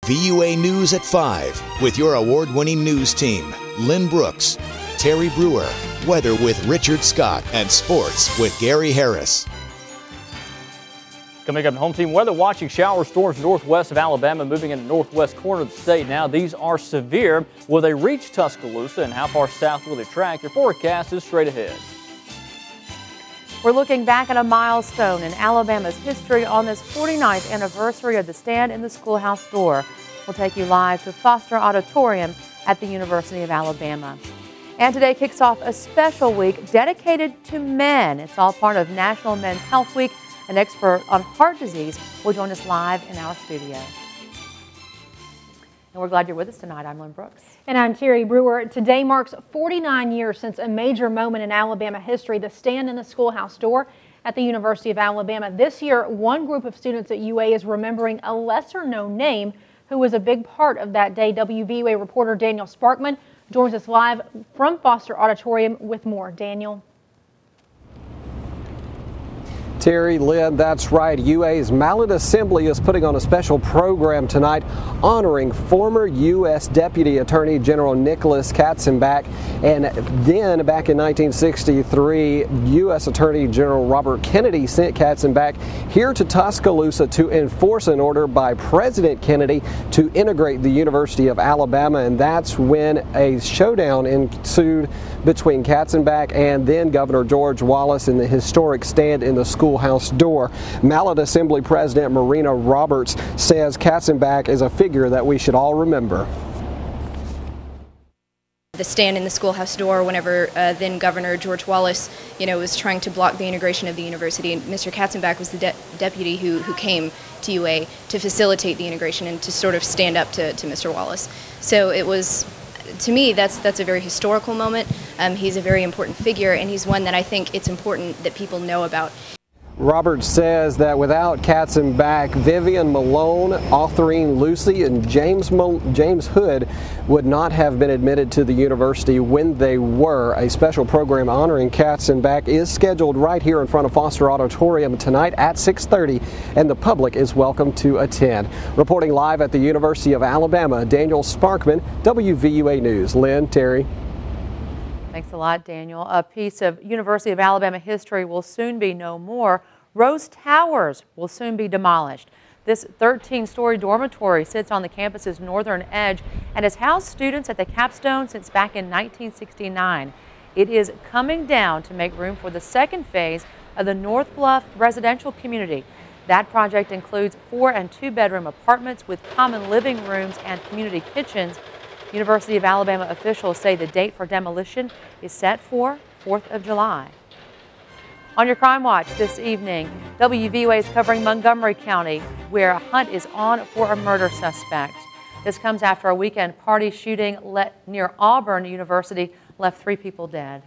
WVUA News at 5 with your award-winning news team, Lynn Brooks, Terry Brewer, weather with Richard Scott, and sports with Gary Harris. Coming up in home team weather, watching shower storms northwest of Alabama moving into northwest corner of the state. Now these are severe. Will they reach Tuscaloosa, and how far south will they track? Your forecast is straight ahead. We're looking back at a milestone in Alabama's history on this 49th anniversary of the Stand in the Schoolhouse Door. We'll take you live to Foster Auditorium at the University of Alabama. And today kicks off a special week dedicated to men. It's all part of National Men's Health Week. An expert on heart disease will join us live in our studio. And we're glad you're with us tonight. I'm Lynn Brooks. And I'm Terry Brewer. Today marks 49 years since a major moment in Alabama history, the Stand in the Schoolhouse Door at the University of Alabama. This year, one group of students at UA is remembering a lesser-known name who was a big part of that day. WVUA reporter Daniel Sparkman joins us live from Foster Auditorium with more. Daniel. Terry, Lynn, that's right. UA's Mallet Assembly is putting on a special program tonight honoring former U.S. Deputy Attorney General Nicholas Katzenbach, and then back in 1963, U.S. Attorney General Robert Kennedy sent Katzenbach here to Tuscaloosa to enforce an order by President Kennedy to integrate the University of Alabama, and that's when a showdown ensued between Katzenbach and then Governor George Wallace in the historic Stand in the Schoolhouse Door. Mallet Assembly President Marina Roberts says Katzenbach is a figure that we should all remember. The Stand in the Schoolhouse Door, whenever then Governor George Wallace, was trying to block the integration of the university, and Mr. Katzenbach was the deputy who came to UA to facilitate the integration and to sort of stand up to Mr. Wallace. So it was, to me, that's a very historical moment. He's a very important figure, and he's one that I think it's important that people know about. Roberts says that without Katzenbach, Vivian Malone, Autherine Lucy, and James Hood would not have been admitted to the university when they were. A special program honoring Katzenbach is scheduled right here in front of Foster Auditorium tonight at 6:30, and the public is welcome to attend. Reporting live at the University of Alabama, Daniel Sparkman, WVUA News. Lynn, Terry. Thanks a lot, Daniel. A piece of University of Alabama history will soon be no more. Rose Towers will soon be demolished. This 13-story dormitory sits on the campus's northern edge and has housed students at the capstone since back in 1969. It is coming down to make room for the second phase of the North Bluff residential community. That project includes 4- and 2-bedroom apartments with common living rooms and community kitchens. University of Alabama officials say the date for demolition is set for 4th of July. On your Crime Watch this evening, WVUA is covering Montgomery County, where a hunt is on for a murder suspect. This comes after a weekend party shooting near Auburn University left 3 people dead.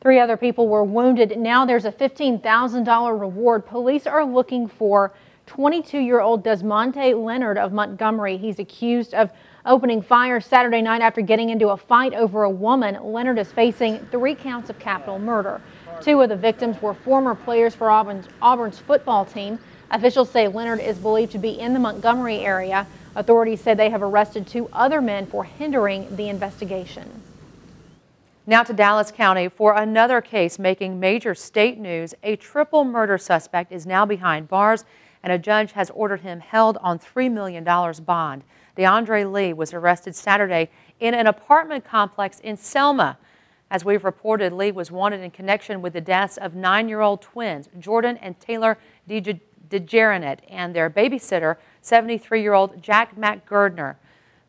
3 other people were wounded. Now there's a $15,000 reward. Police are looking for 22-year-old Desmonte Leonard of Montgomery. He's accused of opening fire Saturday night after getting into a fight over a woman. Leonard is facing 3 counts of capital murder. 2 of the victims were former players for Auburn's football team. Officials say Leonard is believed to be in the Montgomery area. Authorities say they have arrested 2 other men for hindering the investigation. Now to Dallas County for another case making major state news. A triple murder suspect is now behind bars, and a judge has ordered him held on $3 million bond. DeAndre Lee was arrested Saturday in an apartment complex in Selma. As we've reported, Lee was wanted in connection with the deaths of 9-year-old twins, Jordan and Taylor DeGeranet, and their babysitter, 73-year-old Jack McGirdner.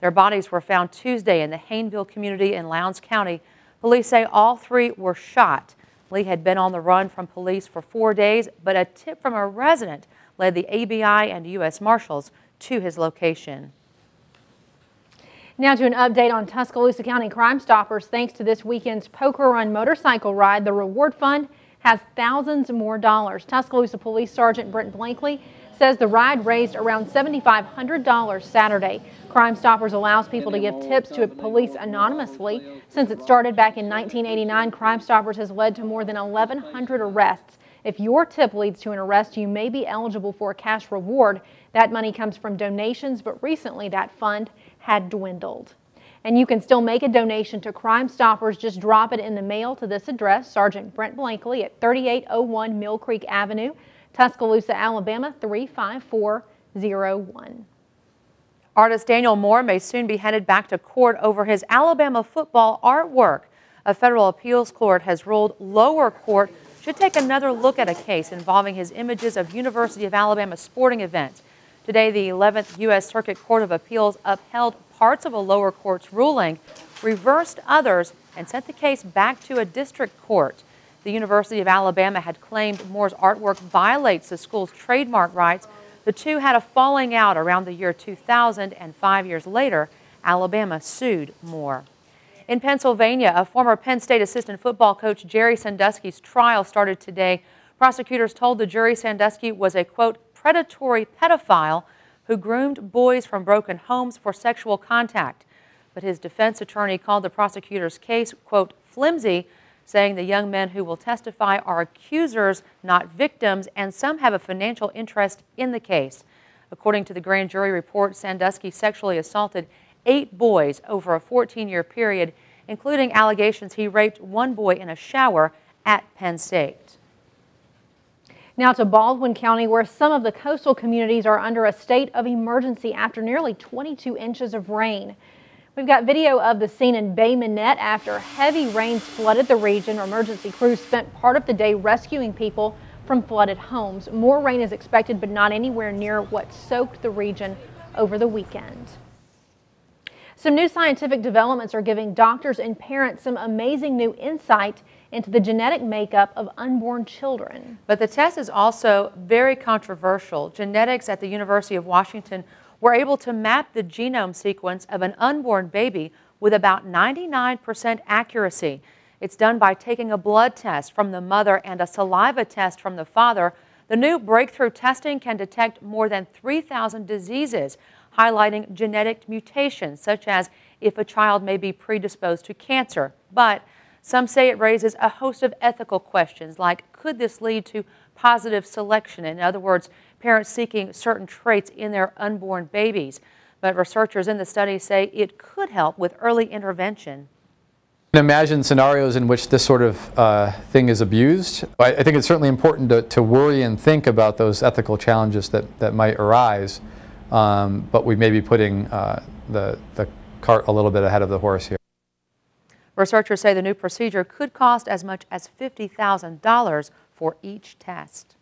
Their bodies were found Tuesday in the Hayneville community in Lowndes County. Police say all 3 were shot. Lee had been on the run from police for 4 days, but a tip from a resident led the ABI and U.S. Marshals to his location. Now to an update on Tuscaloosa County Crime Stoppers. Thanks to this weekend's Poker Run motorcycle ride, the reward fund has thousands more dollars. Tuscaloosa Police Sergeant Brent Blankley says the ride raised around $7,500 Saturday. Crime Stoppers allows people to give tips to police anonymously. Since it started back in 1989, Crime Stoppers has led to more than 1,100 arrests. If your tip leads to an arrest, you may be eligible for a cash reward. That money comes from donations, but recently that fund had dwindled. And you can still make a donation to Crime Stoppers. Just drop it in the mail to this address, Sergeant Brent Blankley at 3801 Mill Creek Avenue, Tuscaloosa, Alabama 35401. Artist Daniel Moore may soon be headed back to court over his Alabama football artwork. A federal appeals court has ruled lower court should take another look at a case involving his images of University of Alabama sporting events. Today, the 11th U.S. Circuit Court of Appeals upheld parts of a lower court's ruling, reversed others, and sent the case back to a district court. The University of Alabama had claimed Moore's artwork violates the school's trademark rights. The two had a falling out around the year 2000, and 5 years later, Alabama sued Moore. In Pennsylvania, a former Penn State assistant football coach Jerry Sandusky's trial started today. Prosecutors told the jury Sandusky was a, quote, predatory pedophile who groomed boys from broken homes for sexual contact. But his defense attorney called the prosecutor's case, quote, flimsy, saying the young men who will testify are accusers, not victims, and some have a financial interest in the case. According to the grand jury report, Sandusky sexually assaulted 8 boys over a 14-year period, including allegations he raped one boy in a shower at Penn State. Now to Baldwin County, where some of the coastal communities are under a state of emergency after nearly 22 inches of rain. We've got video of the scene in Bay Minette after heavy rains flooded the region. Emergency crews spent part of the day rescuing people from flooded homes. More rain is expected, but not anywhere near what soaked the region over the weekend. Some new scientific developments are giving doctors and parents some amazing new insight into the genetic makeup of unborn children. But the test is also very controversial. Genetics at the University of Washington were able to map the genome sequence of an unborn baby with about 99% accuracy. It's done by taking a blood test from the mother and a saliva test from the father. The new breakthrough testing can detect more than 3,000 diseases, highlighting genetic mutations, such as if a child may be predisposed to cancer. But some say it raises a host of ethical questions, like could this lead to positive selection? In other words, parents seeking certain traits in their unborn babies. But researchers in the study say it could help with early intervention. Imagine scenarios in which this sort of thing is abused. I think it's certainly important to worry and think about those ethical challenges that might arise, but we may be putting the cart a little bit ahead of the horse here. Researchers say the new procedure could cost as much as $50,000 for each test.